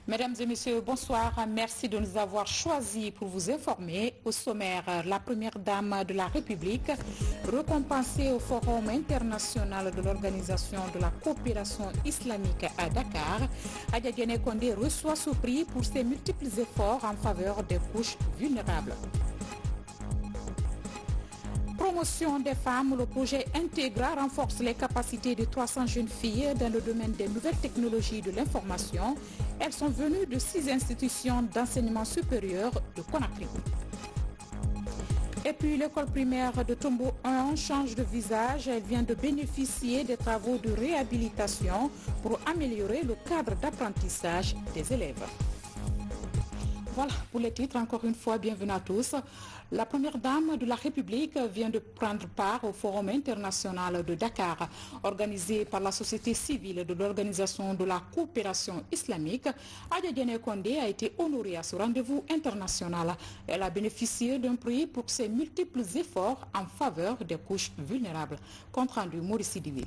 Mesdames et messieurs, bonsoir. Merci de nous avoir choisis pour vous informer. Au sommaire, la première dame de la République, récompensée au Forum international de l'Organisation de la coopération islamique à Dakar, Adja Diéné Condé reçoit ce prix pour ses multiples efforts en faveur des couches vulnérables. Promotion des femmes, le projet Intégra renforce les capacités de 300 jeunes filles dans le domaine des nouvelles technologies de l'information. Elles sont venues de 6 institutions d'enseignement supérieur de Conakry. Et puis l'école primaire de Tombo 1 change de visage. Elle vient de bénéficier des travaux de réhabilitation pour améliorer le cadre d'apprentissage des élèves. Voilà pour les titres. Encore une fois, bienvenue à tous. La première dame de la République vient de prendre part au Forum international de Dakar, organisé par la société civile de l'Organisation de la coopération islamique. Adja Diéné Condé a été honorée à ce rendez-vous international. Elle a bénéficié d'un prix pour ses multiples efforts en faveur des couches vulnérables. Compte rendu Maurice Sidibe.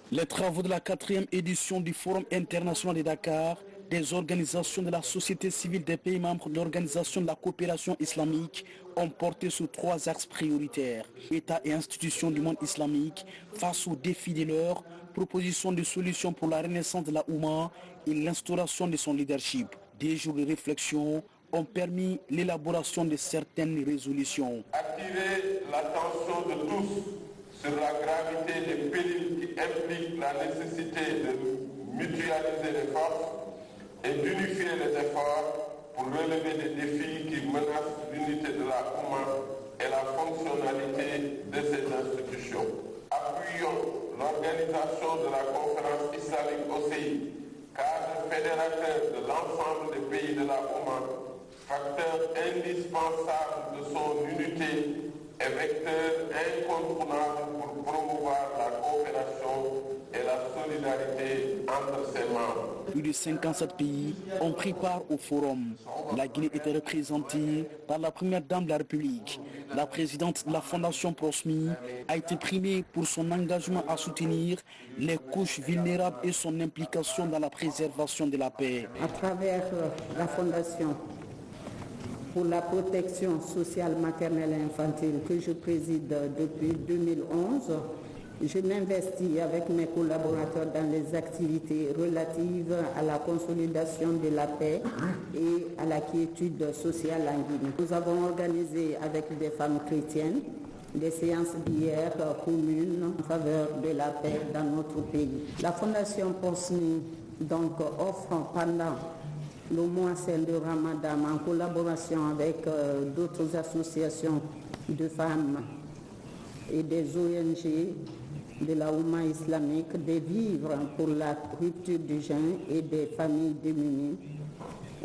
Les travaux de la 4e édition du Forum international de Dakar, des organisations de la société civile des pays membres de l'Organisation de la coopération islamique ont porté sur 3 axes prioritaires. État et institutions du monde islamique face aux défis de l'heure, proposition de solutions pour la renaissance de la Oumma et l'instauration de son leadership. Des jours de réflexion ont permis l'élaboration de certaines résolutions. Attirer l'attention de tous sur la gravité des périls qui impliquent la nécessité de mutualiser les forces et d'unifier les efforts pour relever des défis qui menacent l'unité de la Oumma et la fonctionnalité de ces institutions. Appuyons l'organisation de la conférence islamique OCI, cadre fédérateur de l'ensemble des pays de la Oumma, facteur indispensable de son unité et vecteur incontournable pour promouvoir la coopération et la solidarité entre ses membres. Plus de 57 pays ont pris part au forum. La Guinée était représentée par la première dame de la République. La présidente de la Fondation Prosmi a été primée pour son engagement à soutenir les couches vulnérables et son implication dans la préservation de la paix. À travers la Fondation pour la protection sociale maternelle et infantile que je préside depuis 2011, je m'investis avec mes collaborateurs dans les activités relatives à la consolidation de la paix et à la quiétude sociale en Guinée. Nous avons organisé avec des femmes chrétiennes des séances d'hier communes en faveur de la paix dans notre pays. La Fondation Prosmi donc offre pendant le mois saint de Ramadan en collaboration avec d'autres associations de femmes et des ONG de la Oumma islamique des vivres pour la rupture du jeûne et des familles démunies,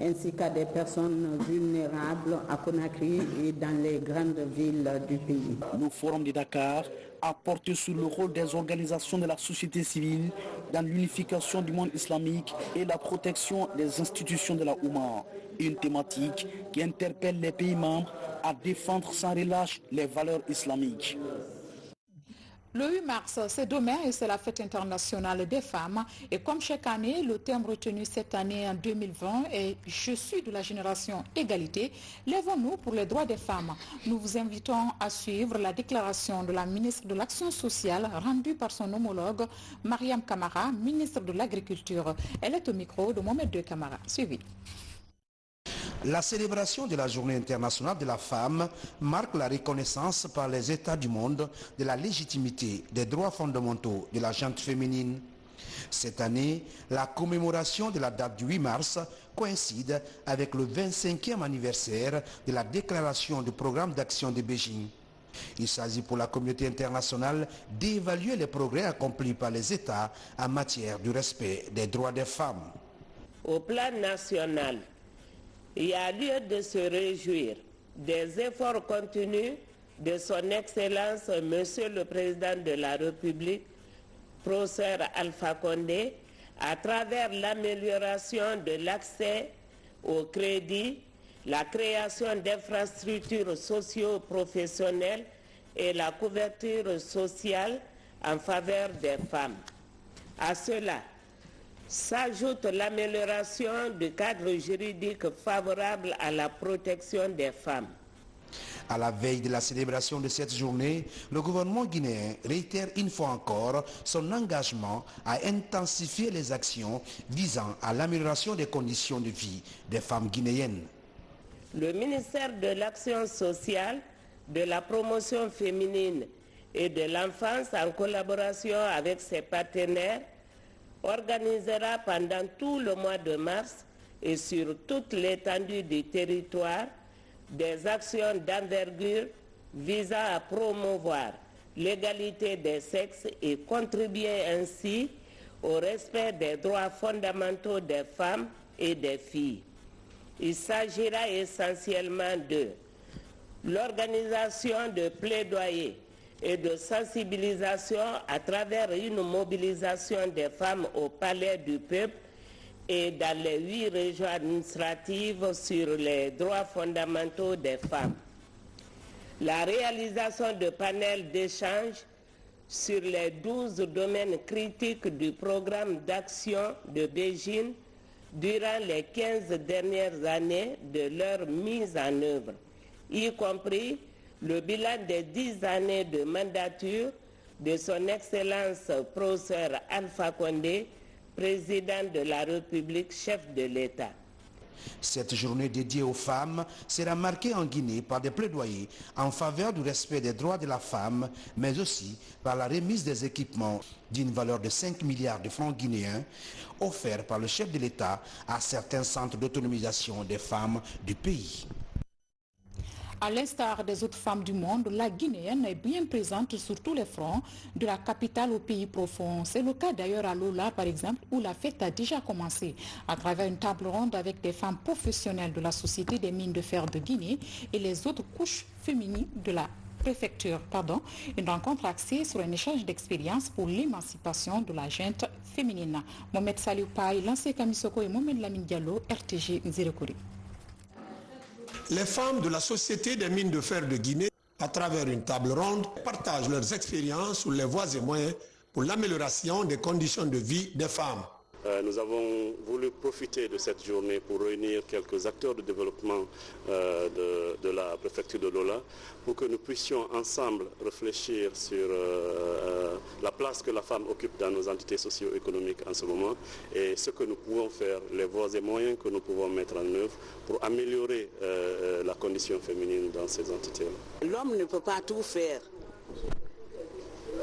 ainsi qu'à des personnes vulnérables à Conakry et dans les grandes villes du pays. Le Forum de Dakar a porté sur le rôle des organisations de la société civile dans l'unification du monde islamique et la protection des institutions de la Oumma, une thématique qui interpelle les pays membres à défendre sans relâche les valeurs islamiques. Le 8 mars, c'est demain et c'est la fête internationale des femmes. Et comme chaque année, le thème retenu cette année en 2020 est « Je suis de la génération égalité, lèvons-nous pour les droits des femmes ». Nous vous invitons à suivre la déclaration de la ministre de l'Action sociale rendue par son homologue Mariam Kamara, ministre de l'Agriculture. Elle est au micro de Mohamed II Kamara. Suivi. La célébration de la Journée internationale de la femme marque la reconnaissance par les États du monde de la légitimité des droits fondamentaux de la gente féminine. Cette année, la commémoration de la date du 8 mars coïncide avec le 25e anniversaire de la déclaration du programme d'action de Beijing. Il s'agit pour la communauté internationale d'évaluer les progrès accomplis par les États en matière du respect des droits des femmes. Au plan national, il y a lieu de se réjouir des efforts continus de son Excellence Monsieur le Président de la République, Professeur Alpha Condé, à travers l'amélioration de l'accès au crédit, la création d'infrastructures socio-professionnelles et la couverture sociale en faveur des femmes. À cela s'ajoute l'amélioration du cadre juridique favorable à la protection des femmes. À la veille de la célébration de cette journée, le gouvernement guinéen réitère une fois encore son engagement à intensifier les actions visant à l'amélioration des conditions de vie des femmes guinéennes. Le ministère de l'Action sociale, de la promotion féminine et de l'enfance, en collaboration avec ses partenaires, organisera pendant tout le mois de mars et sur toute l'étendue du territoire des actions d'envergure visant à promouvoir l'égalité des sexes et contribuer ainsi au respect des droits fondamentaux des femmes et des filles. Il s'agira essentiellement de l'organisation de plaidoyers et de sensibilisation à travers une mobilisation des femmes au Palais du Peuple et dans les 8 régions administratives sur les droits fondamentaux des femmes. La réalisation de panels d'échange sur les 12 domaines critiques du programme d'action de Beijing durant les 15 dernières années de leur mise en œuvre, y compris le bilan des 10 années de mandature de son Excellence professeur Alpha Condé, président de la République, chef de l'État. Cette journée dédiée aux femmes sera marquée en Guinée par des plaidoyers en faveur du respect des droits de la femme, mais aussi par la remise des équipements d'une valeur de 5 milliards de francs guinéens offerts par le chef de l'État à certains centres d'autonomisation des femmes du pays. À l'instar des autres femmes du monde, la Guinéenne est bien présente sur tous les fronts, de la capitale au pays profond. C'est le cas d'ailleurs à Lola, par exemple, où la fête a déjà commencé à travers une table ronde avec des femmes professionnelles de la Société des mines de fer de Guinée et les autres couches féminines de la préfecture. Une rencontre axée sur un échange d'expériences pour l'émancipation de la gente féminine. Mohamed Saliou Paye, Lancé Kamisoko et Mohamed Lamine Diallo, RTG Nzérekouri. Les femmes de la Société des mines de fer de Guinée, à travers une table ronde, partagent leurs expériences sur les voies et moyens pour l'amélioration des conditions de vie des femmes. Nous avons voulu profiter de cette journée pour réunir quelques acteurs de développement de la préfecture de Lola pour que nous puissions ensemble réfléchir sur la place que la femme occupe dans nos entités socio-économiques en ce moment et ce que nous pouvons faire, les voies et moyens que nous pouvons mettre en œuvre pour améliorer la condition féminine dans ces entités-là. L'homme ne peut pas tout faire,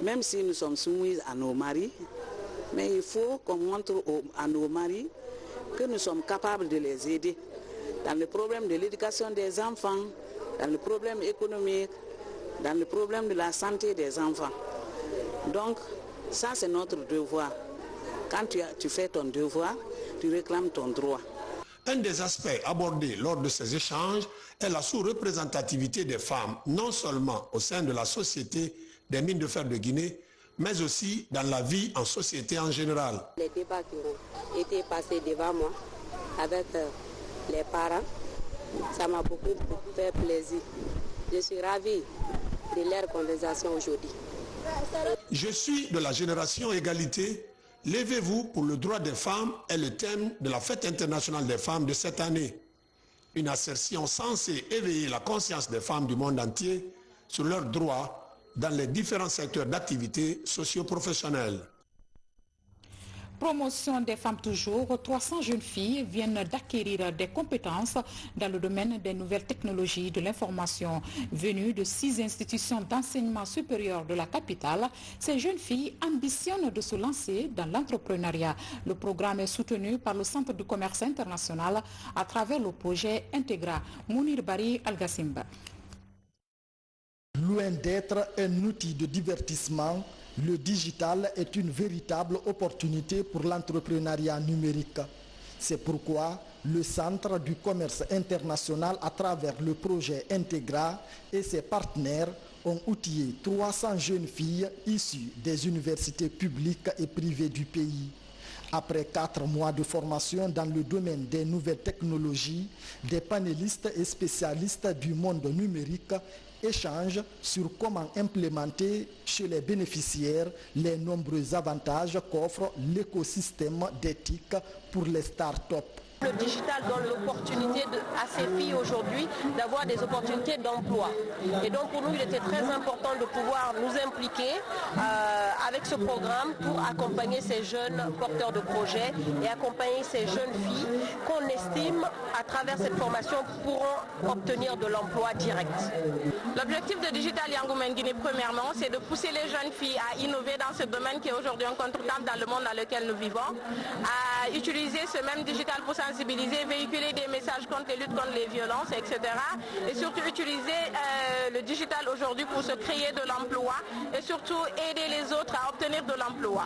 même si nous sommes soumis à nos maris. Mais il faut qu'on montre à nos maris que nous sommes capables de les aider dans le problème de l'éducation des enfants, dans le problème économique, dans le problème de la santé des enfants. Donc, ça c'est notre devoir. Quand tu fais ton devoir, tu réclames ton droit. Un des aspects abordés lors de ces échanges est la sous-représentativité des femmes, non seulement au sein de la Société des mines de fer de Guinée, mais aussi dans la vie en société en général. Les débats qui ont été passés devant moi avec les parents, ça m'a beaucoup fait plaisir. Je suis ravie de leur conversation aujourd'hui. Je suis de la génération égalité. Levez-vous pour le droit des femmes est le thème de la fête internationale des femmes de cette année. Une assertion censée éveiller la conscience des femmes du monde entier sur leurs droits dans les différents secteurs d'activité socio-professionnelle. Promotion des femmes toujours, 300 jeunes filles viennent d'acquérir des compétences dans le domaine des nouvelles technologies de l'information. Venues de 6 institutions d'enseignement supérieur de la capitale, ces jeunes filles ambitionnent de se lancer dans l'entrepreneuriat. Le programme est soutenu par le Centre du commerce international à travers le projet Integra. Mounir Bari Al-Gassimba. Loin d'être un outil de divertissement, le digital est une véritable opportunité pour l'entrepreneuriat numérique. C'est pourquoi le Centre du commerce international, à travers le projet Integra et ses partenaires, ont outillé 300 jeunes filles issues des universités publiques et privées du pays. Après 4 mois de formation dans le domaine des nouvelles technologies, des panélistes et spécialistes du monde numérique échangent sur comment implémenter chez les bénéficiaires les nombreux avantages qu'offre l'écosystème d'éthique pour les startups. Le digital donne l'opportunité à ces filles aujourd'hui d'avoir des opportunités d'emploi. Et donc pour nous, il était très important de pouvoir nous impliquer avec ce programme pour accompagner ces jeunes porteurs de projets et accompagner ces jeunes filles qu'on estime, à travers cette formation, pourront obtenir de l'emploi direct. L'objectif de Digital Young Women Guinée, premièrement, c'est de pousser les jeunes filles à innover dans ce domaine qui est aujourd'hui incontournable dans le monde dans lequel nous vivons, à utiliser ce même digital pour sensibiliser, véhiculer des messages contre les luttes contre les violences, etc. Et surtout utiliser le digital aujourd'hui pour se créer de l'emploi et surtout aider les autres à obtenir de l'emploi.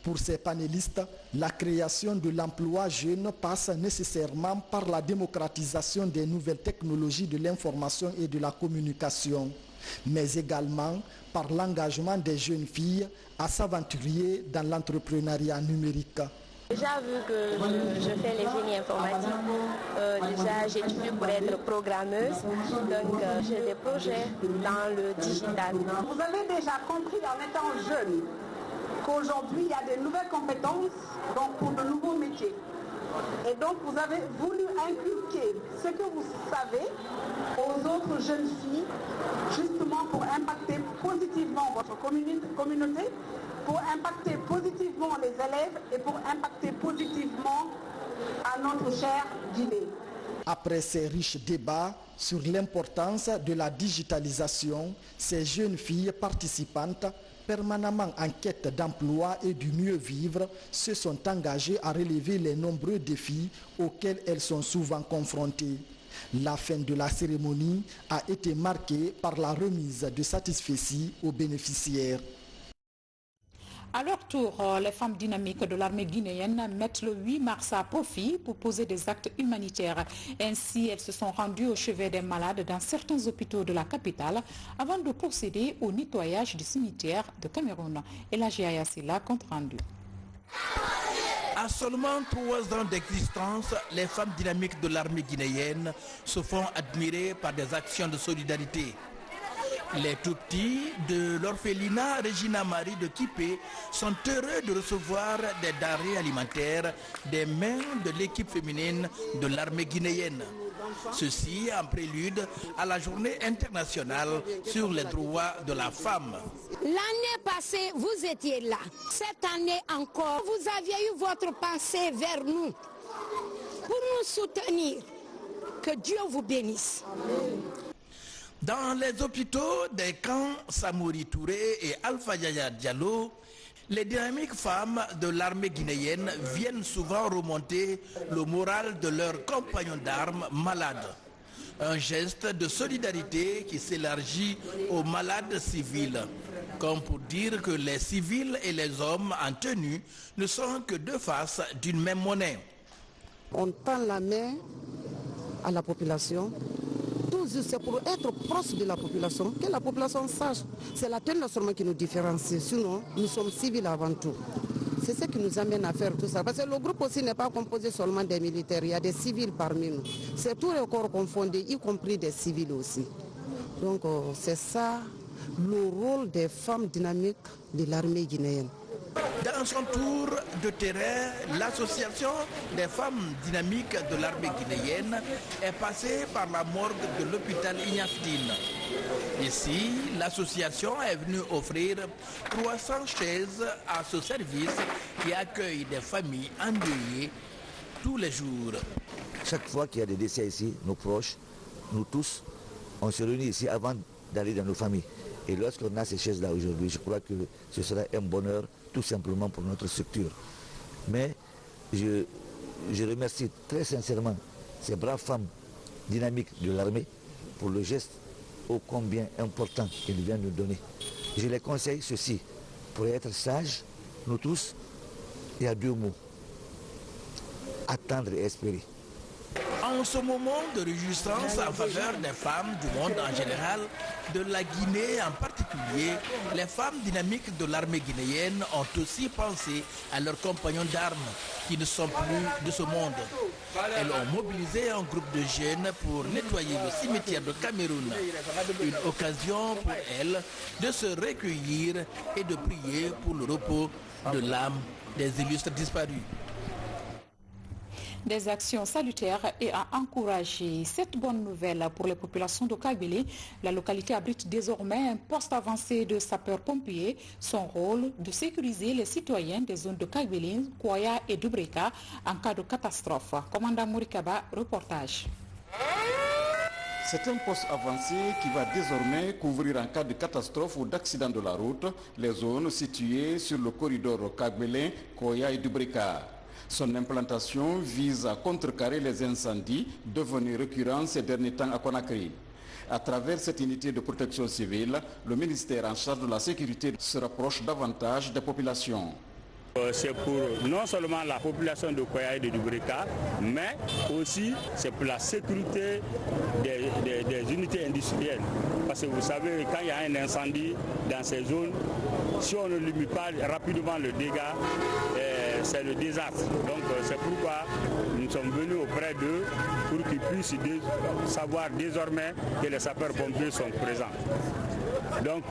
Pour ces panélistes, la création de l'emploi jeune passe nécessairement par la démocratisation des nouvelles technologies de l'information et de la communication, mais également par l'engagement des jeunes filles à s'aventurer dans l'entrepreneuriat numérique. Déjà, vu que je fais les génies informatiques, déjà j'étudie pour être programmeuse, donc j'ai des projets dans le digital. Vous avez déjà compris en étant jeune qu'aujourd'hui il y a de nouvelles compétences donc pour de nouveaux métiers. Et donc vous avez voulu inculquer ce que vous savez aux autres jeunes filles, justement pour impacter positivement votre communauté, pour impacter positivement les élèves et pour impacter positivement à notre chère Guinée. Après ces riches débats sur l'importance de la digitalisation, ces jeunes filles participantes, permanemment en quête d'emploi et du mieux vivre, se sont engagées à relever les nombreux défis auxquels elles sont souvent confrontées. La fin de la cérémonie a été marquée par la remise de satisfecit aux bénéficiaires. À leur tour, les femmes dynamiques de l'armée guinéenne mettent le 8 mars à profit pour poser des actes humanitaires. Ainsi, elles se sont rendues au chevet des malades dans certains hôpitaux de la capitale avant de procéder au nettoyage du cimetière de Cameroun. Et la GIA compte rendu. À seulement 3 ans d'existence, les femmes dynamiques de l'armée guinéenne se font admirer par des actions de solidarité. Les tout-petits de l'orphelinat Regina Marie de Kipé sont heureux de recevoir des denrées alimentaires des mains de l'équipe féminine de l'armée guinéenne. Ceci en prélude à la journée internationale sur les droits de la femme. L'année passée, vous étiez là. Cette année encore, vous aviez eu votre pensée vers nous pour nous soutenir. Que Dieu vous bénisse. Dans les hôpitaux des camps Samouri Touré et Alpha Yaya Diallo, les dynamiques femmes de l'armée guinéenne viennent souvent remonter le moral de leurs compagnons d'armes malades. Un geste de solidarité qui s'élargit aux malades civils, comme pour dire que les civils et les hommes en tenue ne sont que deux faces d'une même monnaie. On tend la main à la population. C'est pour être proche de la population, que la population sache. C'est la tenue seulement qui nous différencie, sinon nous sommes civils avant tout. C'est ce qui nous amène à faire tout ça. Parce que le groupe aussi n'est pas composé seulement des militaires, il y a des civils parmi nous. C'est tous les corps confondus, y compris des civils aussi. Donc c'est ça le rôle des femmes dynamiques de l'armée guinéenne. Dans son tour de terrain, l'association des femmes dynamiques de l'armée guinéenne est passée par la morgue de l'hôpital Ignaftine. Ici, l'association est venue offrir 300 chaises à ce service qui accueille des familles endeuillées tous les jours. Chaque fois qu'il y a des décès ici, nos proches, nous tous, on se réunit ici avant d'aller dans nos familles. Et lorsqu'on a ces chaises-là aujourd'hui, je crois que ce sera un bonheur tout simplement pour notre structure. Mais je remercie très sincèrement ces braves femmes dynamiques de l'armée pour le geste ô combien important qu'ils viennent nous donner. Je les conseille ceci, pour être sages, nous tous, il y a 2 mots. Attendre et espérer. En ce moment de résistance en faveur des femmes du monde en général, de la Guinée en particulier, les femmes dynamiques de l'armée guinéenne ont aussi pensé à leurs compagnons d'armes qui ne sont plus de ce monde. Elles ont mobilisé un groupe de jeunes pour nettoyer le cimetière de Cameroun. Une occasion pour elles de se recueillir et de prier pour le repos de l'âme des illustres disparus. Des actions salutaires et à encourager. Cette bonne nouvelle pour les populations de Kabylie, la localité abrite désormais un poste avancé de sapeurs-pompiers. Son rôle de sécuriser les citoyens des zones de Kabylie, Kouaya et Dubreka en cas de catastrophe. Commandant Mourikaba, reportage. C'est un poste avancé qui va désormais couvrir en cas de catastrophe ou d'accident de la route les zones situées sur le corridor Kabylie, Kouaya et Dubreka. Son implantation vise à contrecarrer les incendies devenus récurrents ces derniers temps à Conakry. À travers cette unité de protection civile, le ministère en charge de la sécurité se rapproche davantage des populations. C'est pour non seulement la population de Kouaya et de Dubreka, mais aussi c'est pour la sécurité des unités industrielles. Parce que vous savez, quand il y a un incendie dans ces zones, si on ne limite pas rapidement le dégât, c'est le désastre. Donc c'est pourquoi nous sommes venus auprès d'eux pour qu'ils puissent savoir désormais que les sapeurs-pompiers sont présents. Donc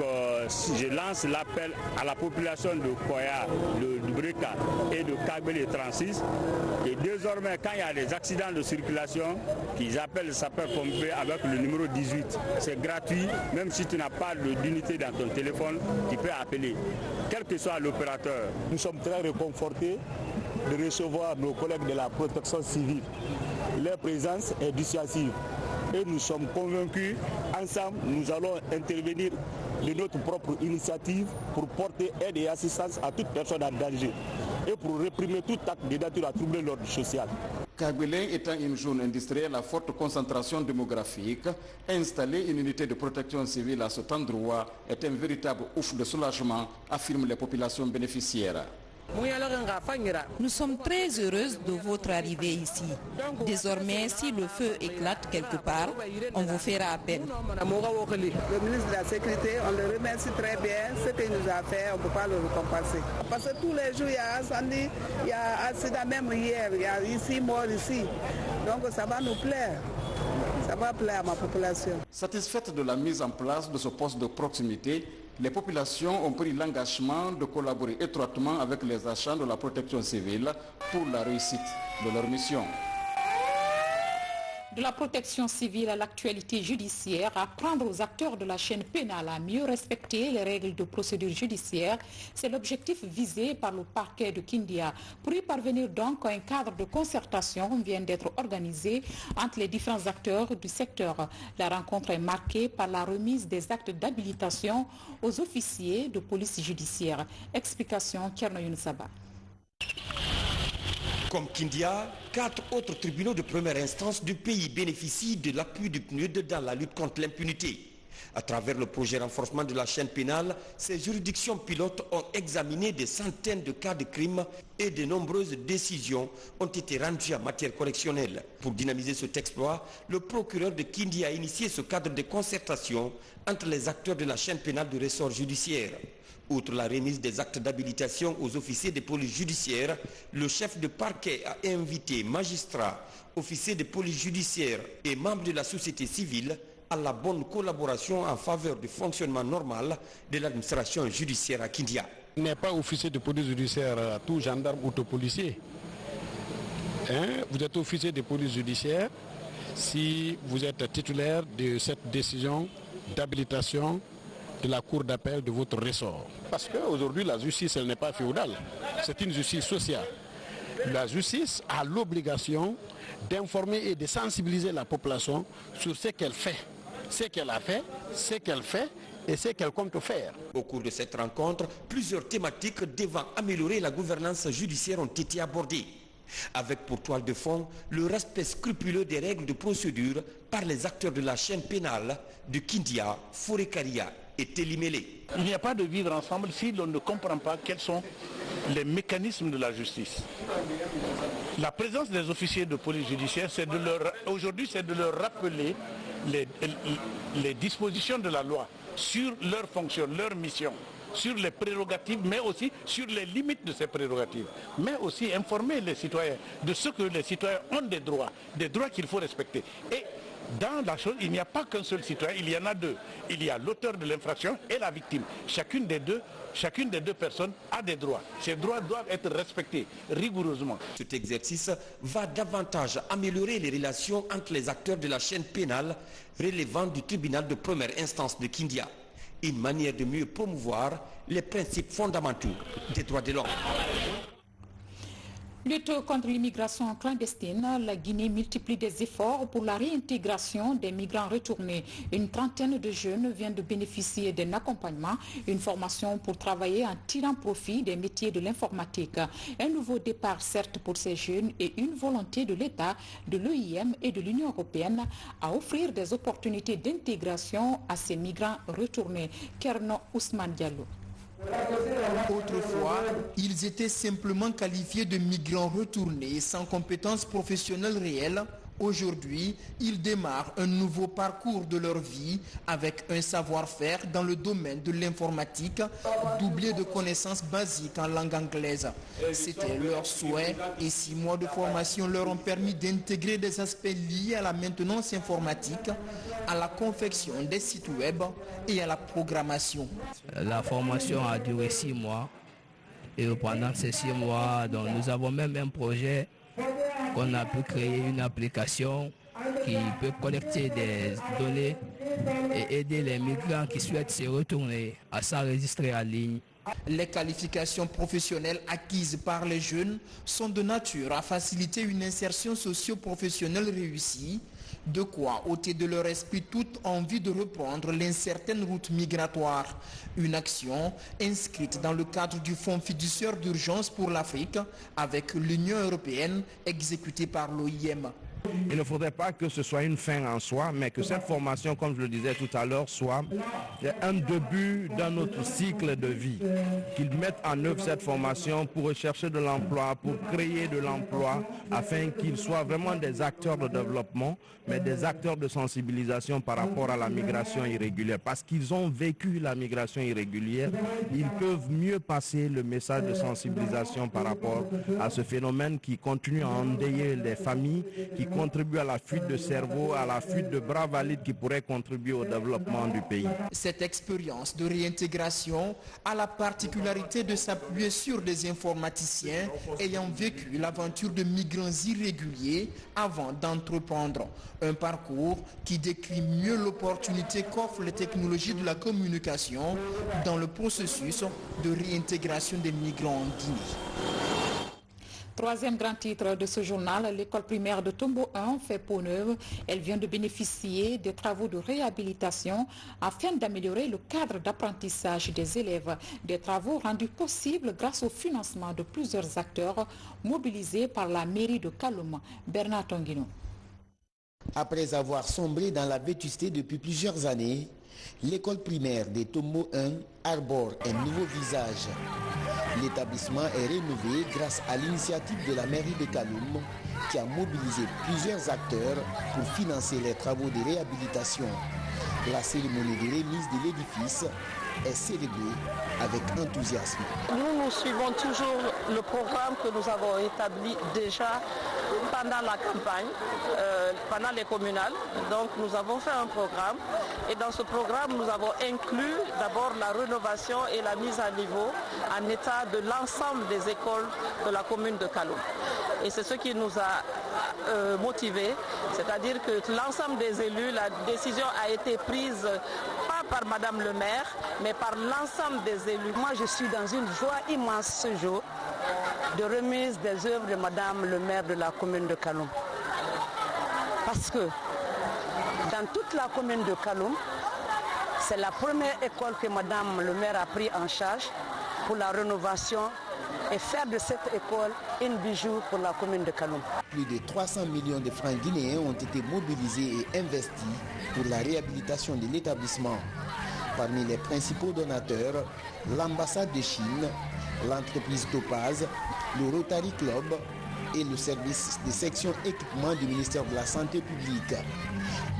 je lance l'appel à la population de Kouaya, de Dubreka et de Kabylie 36 et désormais quand il y a des accidents de circulation, qu'ils appellent les sapeurs-pompiers avec le numéro 18. C'est gratuit, même si tu n'as pas d'unité dans ton téléphone, tu peux appeler, quel que soit l'opérateur. Nous sommes très réconfortés de recevoir nos collègues de la protection civile. Leur présence est dissuasive. Et nous sommes convaincus, ensemble, nous allons intervenir de notre propre initiative pour porter aide et assistance à toute personne en danger et pour réprimer tout acte de nature à troubler l'ordre social. Kabylie étant une zone industrielle à forte concentration démographique, installer une unité de protection civile à cet endroit est un véritable ouf de soulagement, affirment les populations bénéficiaires. Nous sommes très heureuses de votre arrivée ici. Désormais, si le feu éclate quelque part, on vous fera appel. Le ministre de la Sécurité, on le remercie très bien. Ce qu'il nous a fait, on ne peut pas le récompenser. Parce que tous les jours, il y a incendie, il y a accident, même hier, il y a ici, mort ici. Donc ça va nous plaire. Ça va plaire à ma population. Satisfaite de la mise en place de ce poste de proximité, les populations ont pris l'engagement de collaborer étroitement avec les agents de la protection civile pour la réussite de leur mission. De la protection civile à l'actualité judiciaire, apprendre aux acteurs de la chaîne pénale à mieux respecter les règles de procédure judiciaire, c'est l'objectif visé par le parquet de Kindia. Pour y parvenir donc, un cadre de concertation vient d'être organisé entre les différents acteurs du secteur. La rencontre est marquée par la remise des actes d'habilitation aux officiers de police judiciaire. Explication Tcherno Younsaba. Comme Kindia, 4 autres tribunaux de première instance du pays bénéficient de l'appui du PNUD dans la lutte contre l'impunité. À travers le projet renforcement de la chaîne pénale, ces juridictions pilotes ont examiné des centaines de cas de crimes et de nombreuses décisions ont été rendues en matière correctionnelle. Pour dynamiser cet exploit, le procureur de Kindia a initié ce cadre de concertation entre les acteurs de la chaîne pénale du ressort judiciaire. Outre la remise des actes d'habilitation aux officiers de police judiciaire, le chef de parquet a invité magistrats, officiers de police judiciaire et membres de la société civile à la bonne collaboration en faveur du fonctionnement normal de l'administration judiciaire à Kindia. Il n'est pas officier de police judiciaire à tout gendarme ou tout policier. Vous êtes officier de police judiciaire si vous êtes titulaire de cette décision d'habilitation de la cour d'appel de votre ressort. Parce qu'aujourd'hui, la justice, elle n'est pas féodale. C'est une justice sociale. La justice a l'obligation d'informer et de sensibiliser la population sur ce qu'elle fait, ce qu'elle a fait, ce qu'elle fait et ce qu'elle compte faire. Au cours de cette rencontre, plusieurs thématiques devant améliorer la gouvernance judiciaire ont été abordées. Avec pour toile de fond le respect scrupuleux des règles de procédure par les acteurs de la chaîne pénale de Kindia, Forekaria et Télimélé. Il n'y a pas de vivre ensemble si l'on ne comprend pas quels sont les mécanismes de la justice. La présence des officiers de police judiciaire, aujourd'hui, c'est de leur rappeler les dispositions de la loi sur leurs fonctions, leurs missions, sur les prérogatives, mais aussi sur les limites de ces prérogatives, mais aussi informer les citoyens de ce que les citoyens ont des droits qu'il faut respecter. Et dans la chose, il n'y a pas qu'un seul citoyen, il y en a deux. Il y a l'auteur de l'infraction et la victime. Chacune des deux personnes a des droits. Ces droits doivent être respectés rigoureusement. Cet exercice va davantage améliorer les relations entre les acteurs de la chaîne pénale relevant du tribunal de première instance de Kindia. Une manière de mieux promouvoir les principes fondamentaux des droits de l'homme. Lutte contre l'immigration clandestine, la Guinée multiplie des efforts pour la réintégration des migrants retournés. Une trentaine de jeunes viennent de bénéficier d'un accompagnement, une formation pour travailler en tirant profit des métiers de l'informatique. Un nouveau départ certes pour ces jeunes et une volonté de l'État, de l'OIM et de l'Union européenne à offrir des opportunités d'intégration à ces migrants retournés. Kerno Ousmane Diallo. Autrefois, ils étaient simplement qualifiés de migrants retournés sans compétences professionnelles réelles. Aujourd'hui, ils démarrent un nouveau parcours de leur vie avec un savoir-faire dans le domaine de l'informatique, doublé de connaissances basiques en langue anglaise. C'était leur souhait et 6 mois de formation leur ont permis d'intégrer des aspects liés à la maintenance informatique, à la confection des sites web et à la programmation. La formation a duré 6 mois et pendant ces 6 mois, donc, nous avons même un projet qu'on a pu créer une application qui peut collecter des données et aider les migrants qui souhaitent se retourner à s'enregistrer en ligne. Les qualifications professionnelles acquises par les jeunes sont de nature à faciliter une insertion socio-professionnelle réussie, de quoi ôter de leur esprit toute envie de reprendre l'incertaine route migratoire. Une action inscrite dans le cadre du Fonds fiduciaire d'urgence pour l'Afrique avec l'Union européenne exécutée par l'OIM. Il ne faudrait pas que ce soit une fin en soi, mais que cette formation, comme je le disais tout à l'heure, soit un début d'un autre cycle de vie. Qu'ils mettent en œuvre cette formation pour rechercher de l'emploi, pour créer de l'emploi, afin qu'ils soient vraiment des acteurs de développement, mais des acteurs de sensibilisation par rapport à la migration irrégulière. Parce qu'ils ont vécu la migration irrégulière, ils peuvent mieux passer le message de sensibilisation par rapport à ce phénomène qui continue à endeuiller les familles, qui contribue à la fuite de cerveau, à la fuite de bras valides qui pourraient contribuer au développement du pays. Cette expérience de réintégration a la particularité de s'appuyer sur des informaticiens ayant vécu l'aventure de migrants irréguliers avant d'entreprendre. Un parcours qui décrit mieux l'opportunité qu'offrent les technologies de la communication dans le processus de réintégration des migrants en Guinée. Troisième grand titre de ce journal, l'école primaire de Tombo 1 fait peau neuve. Elle vient de bénéficier des travaux de réhabilitation afin d'améliorer le cadre d'apprentissage des élèves. Des travaux rendus possibles grâce au financement de plusieurs acteurs mobilisés par la mairie de Kaloum. Bernard Tonguino. Après avoir sombré dans la vétusté depuis plusieurs années, l'école primaire de Tombo 1 arbore un nouveau visage. L'établissement est rénové grâce à l'initiative de la mairie de Kaloum qui a mobilisé plusieurs acteurs pour financer les travaux de réhabilitation. La cérémonie de remise de l'édifice est célébrée avec enthousiasme. Nous suivons toujours le programme que nous avons établi déjà pendant la campagne, pendant les communales. Donc nous avons fait un programme et dans ce programme nous avons inclus d'abord la rénovation et la mise à niveau en état de l'ensemble des écoles de la commune de Kaloum. Et c'est ce qui nous a motivés, c'est-à-dire que l'ensemble des élus, la décision a été prise pas par Madame le maire, mais par l'ensemble des élus. Moi je suis dans une joie immense ce jour de remise des œuvres de Madame le maire de la commune de Kaloum. Parce que dans toute la commune de Kaloum, c'est la première école que Madame le maire a pris en charge pour la rénovation et faire de cette école une bijou pour la commune de Kaloum. Plus de 300 millions de francs guinéens ont été mobilisés et investis pour la réhabilitation de l'établissement. Parmi les principaux donateurs, l'ambassade de Chine, l'entreprise Topaz, le Rotary Club, et le service de section équipement du ministère de la Santé publique.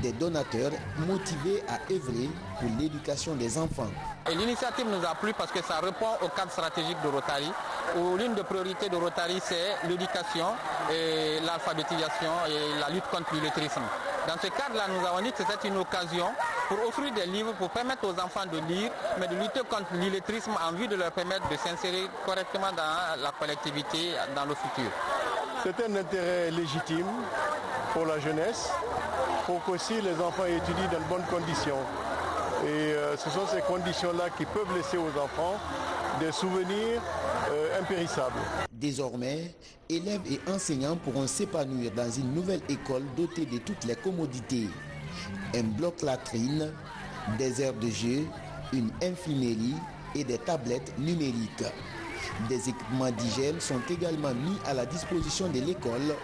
Des donateurs motivés à œuvrer pour l'éducation des enfants. L'initiative nous a plu parce que ça répond au cadre stratégique de Rotary, où l'une des priorités de Rotary, c'est l'éducation, et l'alphabétisation et la lutte contre l'illettrisme. Dans ce cadre-là, nous avons dit que c'était une occasion pour offrir des livres, pour permettre aux enfants de lire, mais de lutter contre l'illettrisme en vue de leur permettre de s'insérer correctement dans la collectivité dans le futur. C'est un intérêt légitime pour la jeunesse, pour qu'aussi les enfants étudient dans de bonnes conditions. Et ce sont ces conditions-là qui peuvent laisser aux enfants des souvenirs impérissables. Désormais, élèves et enseignants pourront s'épanouir dans une nouvelle école dotée de toutes les commodités. Un bloc latrine, des aires de jeu, une infirmerie et des tablettes numériques. Des équipements d'hygiène sont également mis à la disposition de l'école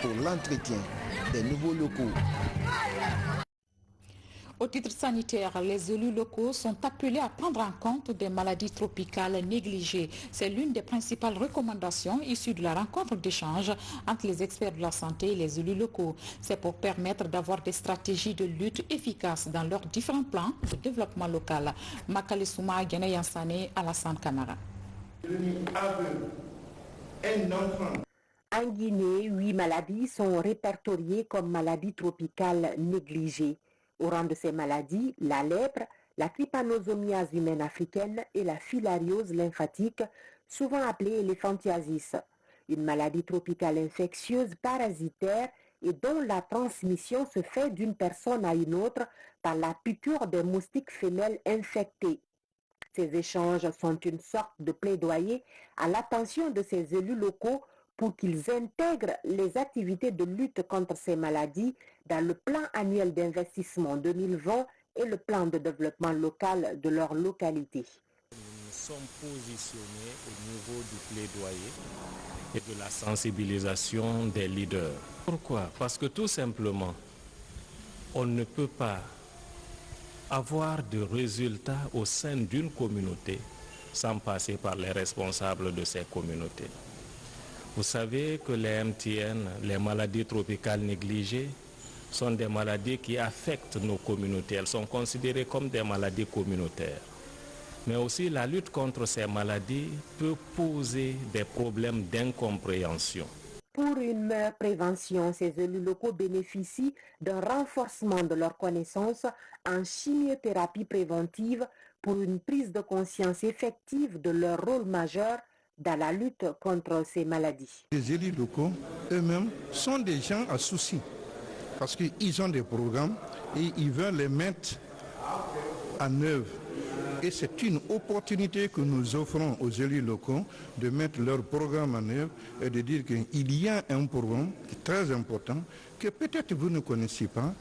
pour l'entretien des nouveaux locaux. Au titre sanitaire, les élus locaux sont appelés à prendre en compte des maladies tropicales négligées. C'est l'une des principales recommandations issues de la rencontre d'échange entre les experts de la santé et les élus locaux. C'est pour permettre d'avoir des stratégies de lutte efficaces dans leurs différents plans de développement local. Makali Souma, Guéné Yansane, Alassane Camara. En Guinée, 8 maladies sont répertoriées comme maladies tropicales négligées. Au rang de ces maladies, la lèpre, la trypanosomiase humaine africaine et la filariose lymphatique, souvent appelée éléphantiasis, une maladie tropicale infectieuse parasitaire et dont la transmission se fait d'une personne à une autre par la piqûre des moustiques femelles infectées. Ces échanges sont une sorte de plaidoyer à l'attention de ces élus locaux pour qu'ils intègrent les activités de lutte contre ces maladies dans le plan annuel d'investissement 2020 et le plan de développement local de leur localité. Nous sommes positionnés au niveau du plaidoyer et de la sensibilisation des leaders. Pourquoi? Parce que tout simplement, on ne peut pas avoir de résultats au sein d'une communauté sans passer par les responsables de ces communautés. Vous savez que les MTN, les maladies tropicales négligées, sont des maladies qui affectent nos communautés. Elles sont considérées comme des maladies communautaires. Mais aussi la lutte contre ces maladies peut poser des problèmes d'incompréhension. Pour une meilleure prévention, ces élus locaux bénéficient d'un renforcement de leurs connaissances en chimiothérapie préventive pour une prise de conscience effective de leur rôle majeur dans la lutte contre ces maladies. Les élus locaux eux-mêmes sont des gens à souci parce qu'ils ont des programmes et ils veulent les mettre en œuvre. Et c'est une opportunité que nous offrons aux élus locaux de mettre leur programme en œuvre et de dire qu'il y a un programme très important que peut-être vous ne connaissez pas,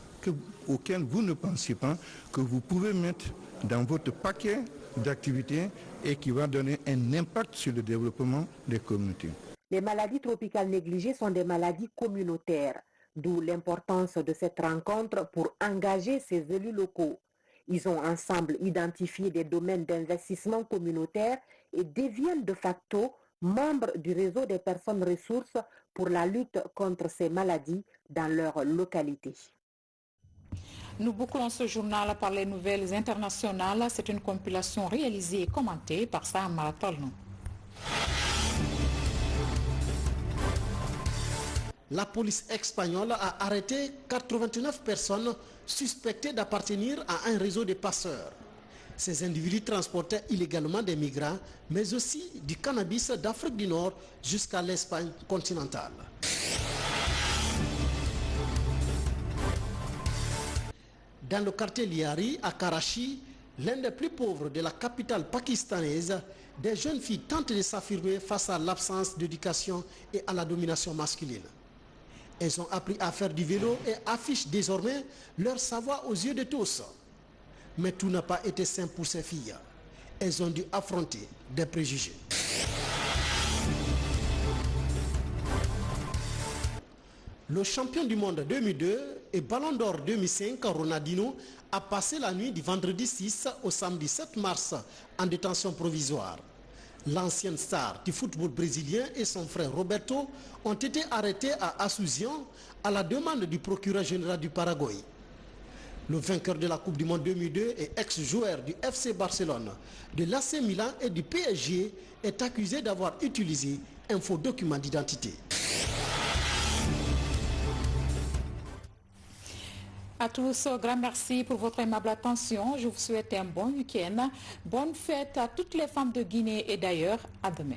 auquel vous ne pensez pas, que vous pouvez mettre dans votre paquet d'activités et qui va donner un impact sur le développement des communautés. Les maladies tropicales négligées sont des maladies communautaires, d'où l'importance de cette rencontre pour engager ces élus locaux. Ils ont ensemble identifié des domaines d'investissement communautaire et deviennent de facto membres du réseau des personnes ressources pour la lutte contre ces maladies dans leur localité. Nous bouclons ce journal par les nouvelles internationales. C'est une compilation réalisée et commentée par Sam Maratolno. La police espagnole a arrêté 89 personnes suspectées d'appartenir à un réseau de passeurs. Ces individus transportaient illégalement des migrants, mais aussi du cannabis d'Afrique du Nord jusqu'à l'Espagne continentale. Dans le quartier Liari, à Karachi, l'un des plus pauvres de la capitale pakistanaise, des jeunes filles tentent de s'affirmer face à l'absence d'éducation et à la domination masculine. Elles ont appris à faire du vélo et affichent désormais leur savoir aux yeux de tous. Mais tout n'a pas été simple pour ces filles. Elles ont dû affronter des préjugés. Le champion du monde 2002 et Ballon d'Or 2005, Ronaldinho, a passé la nuit du vendredi 6 au samedi 7 mars en détention provisoire. L'ancienne star du football brésilien et son frère Roberto ont été arrêtés à Asunción à la demande du procureur général du Paraguay. Le vainqueur de la Coupe du Monde 2002 et ex-joueur du FC Barcelone, de l'AC Milan et du PSG est accusé d'avoir utilisé un faux document d'identité. À tous, grand merci pour votre aimable attention. Je vous souhaite un bon week-end. Bonne fête à toutes les femmes de Guinée et d'ailleurs. À demain.